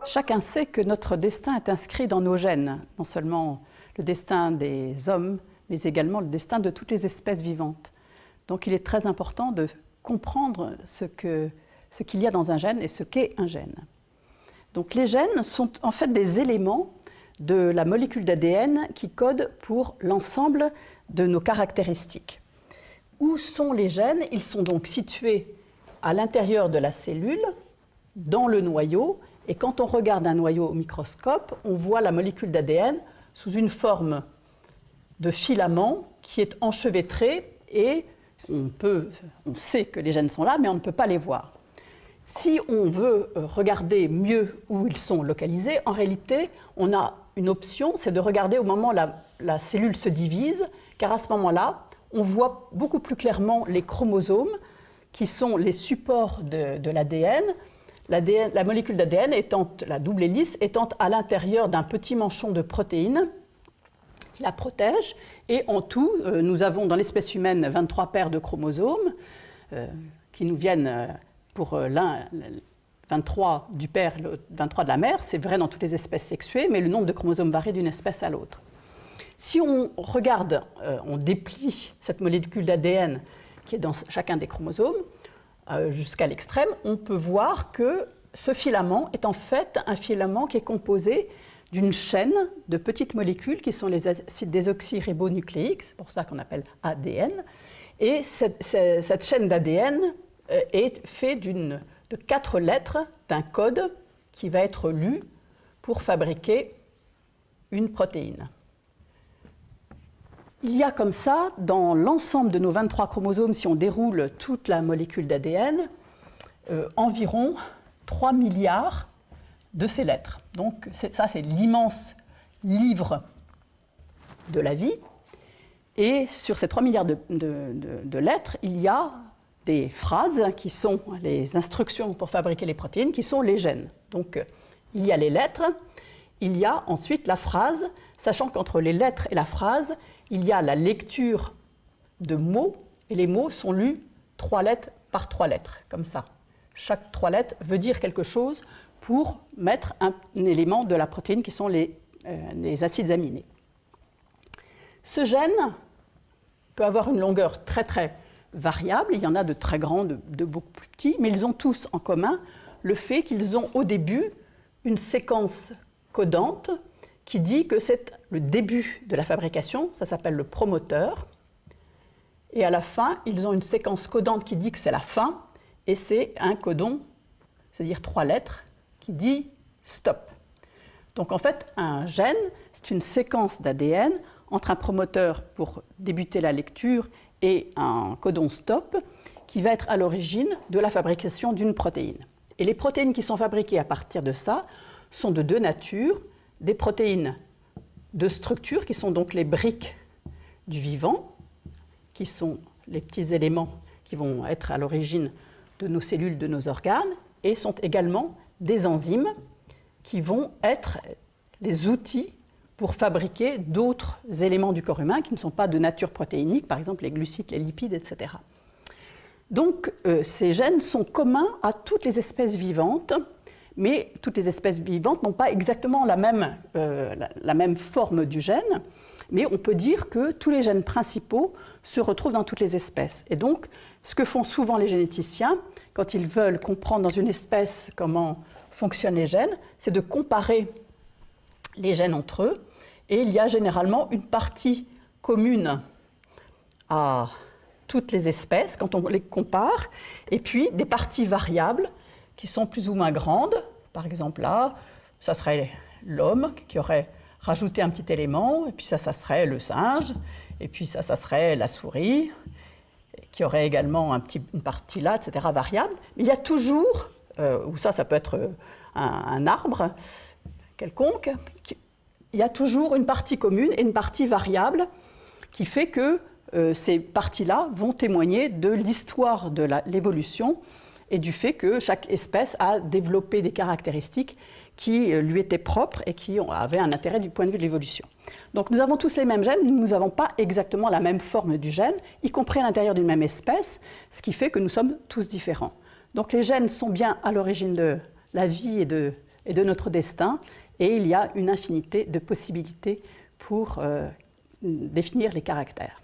Chacun sait que notre destin est inscrit dans nos gènes, non seulement le destin des hommes, mais également le destin de toutes les espèces vivantes. Donc il est très important de comprendre ce qu'il y a dans un gène et ce qu'est un gène. Donc les gènes sont en fait des éléments de la molécule d'ADN qui code pour l'ensemble de nos caractéristiques. Où sont les gènes? Ils sont donc situés à l'intérieur de la cellule, dans le noyau, et quand on regarde un noyau au microscope, on voit la molécule d'ADN sous une forme de filament qui est enchevêtré et on sait que les gènes sont là, mais on ne peut pas les voir. Si on veut regarder mieux où ils sont localisés, en réalité, on a une option, c'est de regarder au moment où la cellule se divise, car à ce moment-là, on voit beaucoup plus clairement les chromosomes, qui sont les supports de l'ADN. La molécule d'ADN, la double hélice, étant à l'intérieur d'un petit manchon de protéines qui la protège. Et en tout, nous avons dans l'espèce humaine 23 paires de chromosomes qui nous viennent pour l'un 23 du père, 23 de la mère. C'est vrai dans toutes les espèces sexuées, mais le nombre de chromosomes varie d'une espèce à l'autre. Si on regarde, on déplie cette molécule d'ADN qui est dans chacun des chromosomes, jusqu'à l'extrême, on peut voir que ce filament est en fait un filament qui est composé d'une chaîne de petites molécules qui sont les acides désoxyribonucléiques, c'est pour ça qu'on appelle ADN. Et cette chaîne d'ADN est faite de 4 lettres d'un code qui va être lu pour fabriquer une protéine. Il y a comme ça, dans l'ensemble de nos 23 chromosomes, si on déroule toute la molécule d'ADN, environ 3 milliards de ces lettres. Donc ça, c'est l'immense livre de la vie. Et sur ces 3 milliards de lettres, il y a des phrases qui sont les instructions pour fabriquer les protéines, qui sont les gènes. Donc il y a les lettres, il y a ensuite la phrase, sachant qu'entre les lettres et la phrase, il y a la lecture de mots, et les mots sont lus 3 lettres par 3 lettres, comme ça. Chaque 3 lettres veut dire quelque chose pour mettre un élément de la protéine qui sont les acides aminés. Ce gène peut avoir une longueur très très variable, il y en a de très grands, de beaucoup plus petits, mais ils ont tous en commun le fait qu'ils ont au début une séquence codante qui dit que c'est le début de la fabrication, ça s'appelle le promoteur. Et à la fin, ils ont une séquence codante qui dit que c'est la fin, et c'est un codon, c'est-à-dire 3 lettres, qui dit stop. Donc en fait, un gène, c'est une séquence d'ADN entre un promoteur pour débuter la lecture et un codon stop qui va être à l'origine de la fabrication d'une protéine. Et les protéines qui sont fabriquées à partir de ça sont de 2 natures. Des protéines de structure, qui sont donc les briques du vivant, qui sont les petits éléments qui vont être à l'origine de nos cellules, de nos organes, et sont également des enzymes qui vont être les outils pour fabriquer d'autres éléments du corps humain qui ne sont pas de nature protéinique, par exemple les glucides, les lipides, etc. Donc ces gènes sont communs à toutes les espèces vivantes, mais toutes les espèces vivantes n'ont pas exactement la même forme du gène, mais on peut dire que tous les gènes principaux se retrouvent dans toutes les espèces. Et donc, ce que font souvent les généticiens, quand ils veulent comprendre dans une espèce comment fonctionnent les gènes, c'est de comparer les gènes entre eux, et il y a généralement une partie commune à toutes les espèces quand on les compare, et puis des parties variables qui sont plus ou moins grandes. Par exemple, là, ça serait l'homme qui aurait rajouté un petit élément, et puis ça serait le singe, et puis ça serait la souris, qui aurait également une partie là, etc., variable. Mais il y a toujours, ou ça peut être un arbre quelconque, il y a toujours une partie commune et une partie variable qui fait que ces parties-là vont témoigner de l'histoire de l'évolution et du fait que chaque espèce a développé des caractéristiques qui lui étaient propres et qui avaient un intérêt du point de vue de l'évolution. Donc nous avons tous les mêmes gènes, nous n'avons pas exactement la même forme du gène, y compris à l'intérieur d'une même espèce, ce qui fait que nous sommes tous différents. Donc les gènes sont bien à l'origine de la vie et de et de notre destin, et il y a une infinité de possibilités pour définir les caractères.